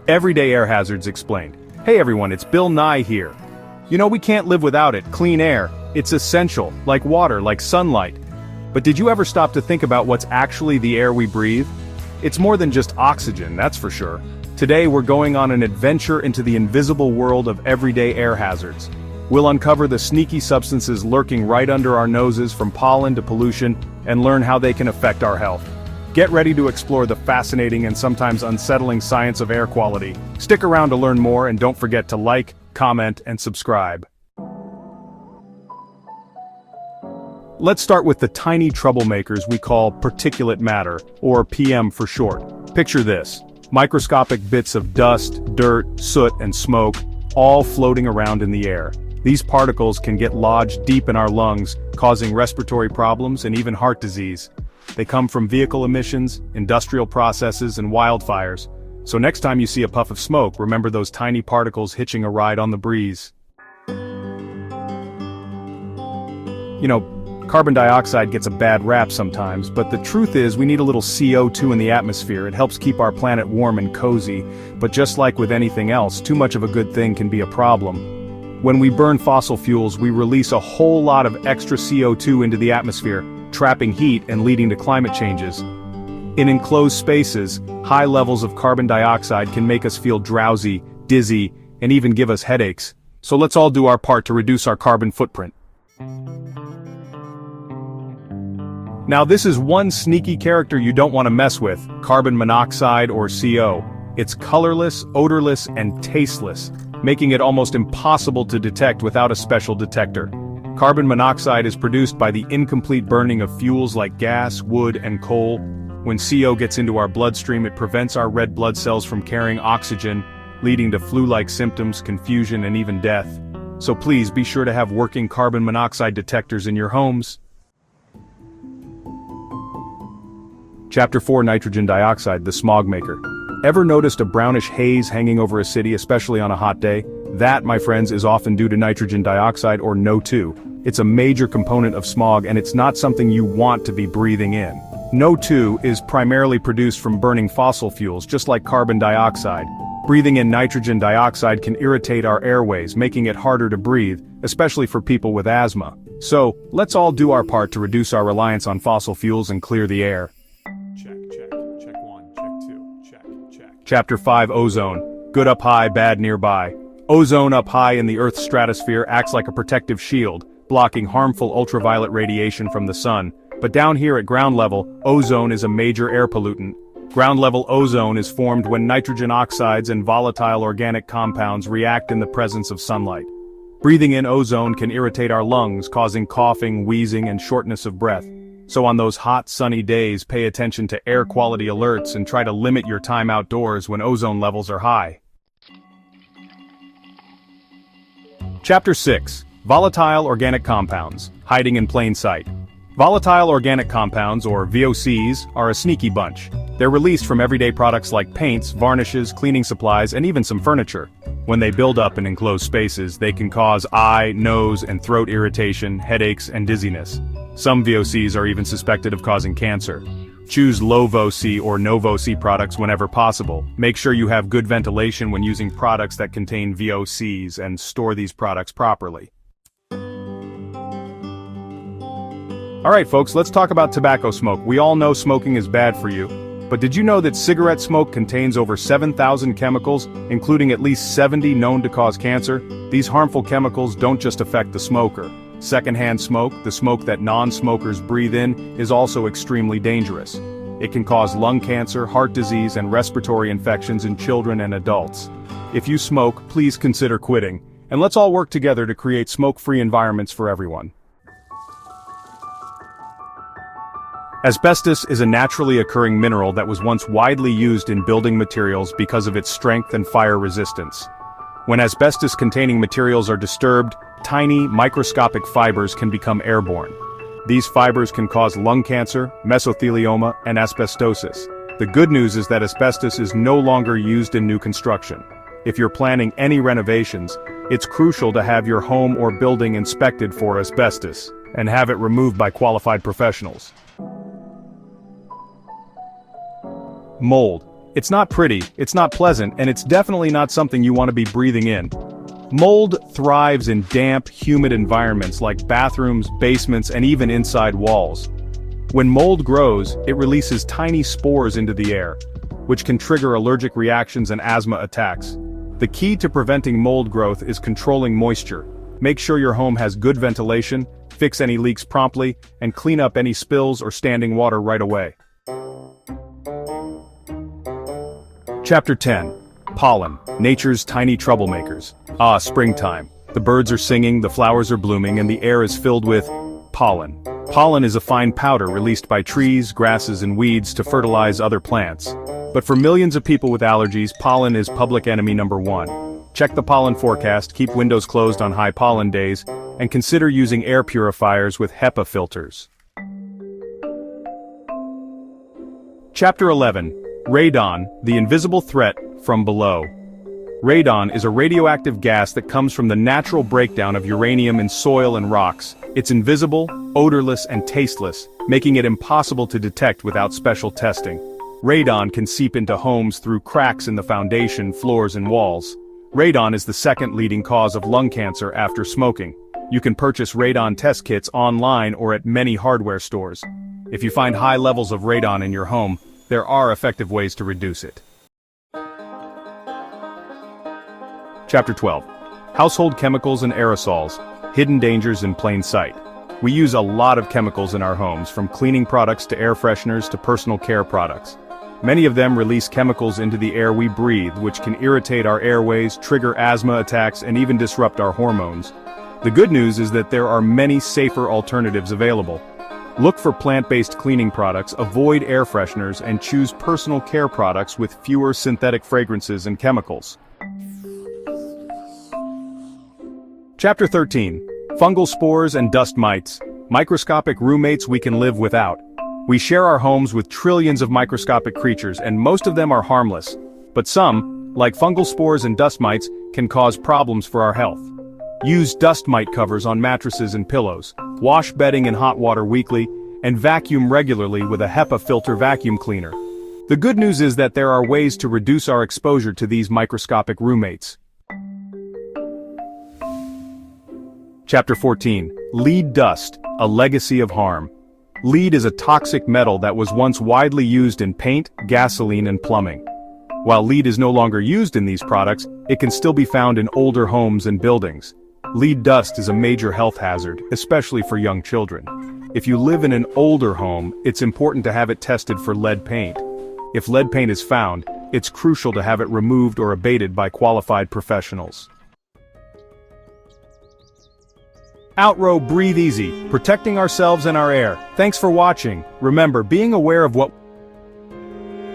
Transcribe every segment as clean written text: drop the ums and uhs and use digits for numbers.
Everyday Air Hazards Explained. Hey everyone, it's Bill Nye here. You know we can't live without it, clean air. It's essential, like water, like sunlight. But did you ever stop to think about what's actually the air we breathe? It's more than just oxygen, that's for sure. Today we're going on an adventure into the invisible world of everyday air hazards. We'll uncover the sneaky substances lurking right under our noses from pollen to pollution and learn how they can affect our health. Get ready to explore the fascinating and sometimes unsettling science of air quality. Stick around to learn more and don't forget to like, comment, and subscribe. Let's start with the tiny troublemakers we call particulate matter, or PM for short. Picture this: microscopic bits of dust, dirt, soot, and smoke, all floating around in the air. These particles can get lodged deep in our lungs, causing respiratory problems and even heart disease. They come from vehicle emissions, industrial processes, and wildfires. So next time you see a puff of smoke, remember those tiny particles hitching a ride on the breeze. You know, carbon dioxide gets a bad rap sometimes, but the truth is we need a little CO2 in the atmosphere. It helps keep our planet warm and cozy. But just like with anything else, too much of a good thing can be a problem. When we burn fossil fuels, we release a whole lot of extra CO2 into the atmosphere, trapping heat and leading to climate changes. In enclosed spaces, high levels of carbon dioxide can make us feel drowsy, dizzy, and even give us headaches. So let's all do our part to reduce our carbon footprint. Now this is one sneaky character you don't want to mess with: carbon monoxide, or CO. It's colorless, odorless, and tasteless, making it almost impossible to detect without a special detector. Carbon monoxide is produced by the incomplete burning of fuels like gas, wood, and coal. When CO gets into our bloodstream, it prevents our red blood cells from carrying oxygen, leading to flu-like symptoms, confusion, and even death. So please be sure to have working carbon monoxide detectors in your homes. Chapter 4: Nitrogen Dioxide, the Smog Maker. Ever noticed a brownish haze hanging over a city, especially on a hot day? That, my friends, is often due to nitrogen dioxide, or NO2. It's a major component of smog, and it's not something you want to be breathing in. NO2 is primarily produced from burning fossil fuels, just like carbon dioxide. Breathing in nitrogen dioxide can irritate our airways, making it harder to breathe, especially for people with asthma. So, let's all do our part to reduce our reliance on fossil fuels and clear the air. Check 1, check 2, check. Chapter 5: Ozone. Good up high, bad nearby. Ozone up high in the Earth's stratosphere acts like a protective shield, blocking harmful ultraviolet radiation from the sun. But down here at ground level, ozone is a major air pollutant. Ground-level ozone is formed when nitrogen oxides and volatile organic compounds react in the presence of sunlight. Breathing in ozone can irritate our lungs, causing coughing, wheezing, and shortness of breath. So on those hot, sunny days, pay attention to air quality alerts and try to limit your time outdoors when ozone levels are high. Chapter 6: Volatile Organic Compounds, Hiding in Plain Sight. Volatile organic compounds, or VOCs, are a sneaky bunch. They're released from everyday products like paints, varnishes, cleaning supplies, and even some furniture. When they build up in enclosed spaces, they can cause eye, nose, and throat irritation, headaches, and dizziness. Some VOCs are even suspected of causing cancer. Choose low VOC or no VOC products whenever possible. Make sure you have good ventilation when using products that contain VOCs, and store these products properly. Alright folks, let's talk about tobacco smoke. We all know smoking is bad for you. But did you know that cigarette smoke contains over 7,000 chemicals, including at least 70 known to cause cancer? These harmful chemicals don't just affect the smoker. Secondhand smoke, the smoke that non-smokers breathe in, is also extremely dangerous. It can cause lung cancer, heart disease, and respiratory infections in children and adults. If you smoke, please consider quitting, and let's all work together to create smoke-free environments for everyone. Asbestos is a naturally occurring mineral that was once widely used in building materials because of its strength and fire resistance. When asbestos-containing materials are disturbed, tiny, microscopic fibers can become airborne. These fibers can cause lung cancer, mesothelioma, and asbestosis. The good news is that asbestos is no longer used in new construction. If you're planning any renovations, it's crucial to have your home or building inspected for asbestos, and have it removed by qualified professionals. Mold. It's not pretty, it's not pleasant, and it's definitely not something you want to be breathing in. Mold thrives in damp, humid environments like bathrooms, basements, and even inside walls. When mold grows, it releases tiny spores into the air, which can trigger allergic reactions and asthma attacks. The key to preventing mold growth is controlling moisture. Make sure your home has good ventilation, fix any leaks promptly, and clean up any spills or standing water right away. Chapter 10. Pollen, nature's tiny troublemakers. Ah, springtime. The birds are singing, the flowers are blooming, and the air is filled with pollen. Pollen is a fine powder released by trees, grasses, and weeds to fertilize other plants. But for millions of people with allergies, pollen is public enemy number one. Check the pollen forecast, keep windows closed on high pollen days, and consider using air purifiers with HEPA filters. Chapter 11. Radon, the invisible threat from below. Radon is a radioactive gas that comes from the natural breakdown of uranium in soil and rocks. It's invisible, odorless, and tasteless, making it impossible to detect without special testing. Radon can seep into homes through cracks in the foundation, floors, and walls. Radon is the second leading cause of lung cancer after smoking. You can purchase radon test kits online or at many hardware stores. If you find high levels of radon in your home, there are effective ways to reduce it. Chapter 12. Household chemicals and aerosols, hidden dangers in plain sight. We use a lot of chemicals in our homes, from cleaning products to air fresheners to personal care products. Many of them release chemicals into the air we breathe, which can irritate our airways, trigger asthma attacks, and even disrupt our hormones. The good news is that there are many safer alternatives available. Look for plant-based cleaning products, avoid air fresheners, and choose personal care products with fewer synthetic fragrances and chemicals. Chapter 13. Fungal spores and dust mites, microscopic roommates we can live without. We share our homes with trillions of microscopic creatures, and most of them are harmless. But some, like fungal spores and dust mites, can cause problems for our health. Use dust mite covers on mattresses and pillows, wash bedding in hot water weekly, and vacuum regularly with a HEPA filter vacuum cleaner. The good news is that there are ways to reduce our exposure to these microscopic roommates. Chapter 14. Lead dust, a legacy of harm. Lead is a toxic metal that was once widely used in paint, gasoline, and plumbing. While lead is no longer used in these products, it can still be found in older homes and buildings. Lead dust is a major health hazard, especially for young children. If you live in an older home, it's important to have it tested for lead paint. If lead paint is found, it's crucial to have it removed or abated by qualified professionals. Outrow, breathe easy, protecting ourselves and our air. Thanks for watching. Remember, being aware of what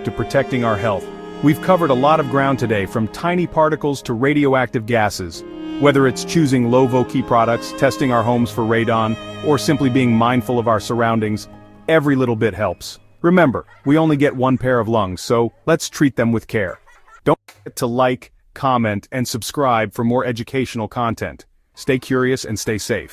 to protecting our health. We've covered a lot of ground today, from tiny particles to radioactive gases. Whether it's choosing low-Voki products, testing our homes for radon, or simply being mindful of our surroundings, every little bit helps. Remember, we only get one pair of lungs, so let's treat them with care. Don't forget to like, comment, and subscribe for more educational content. Stay curious and stay safe.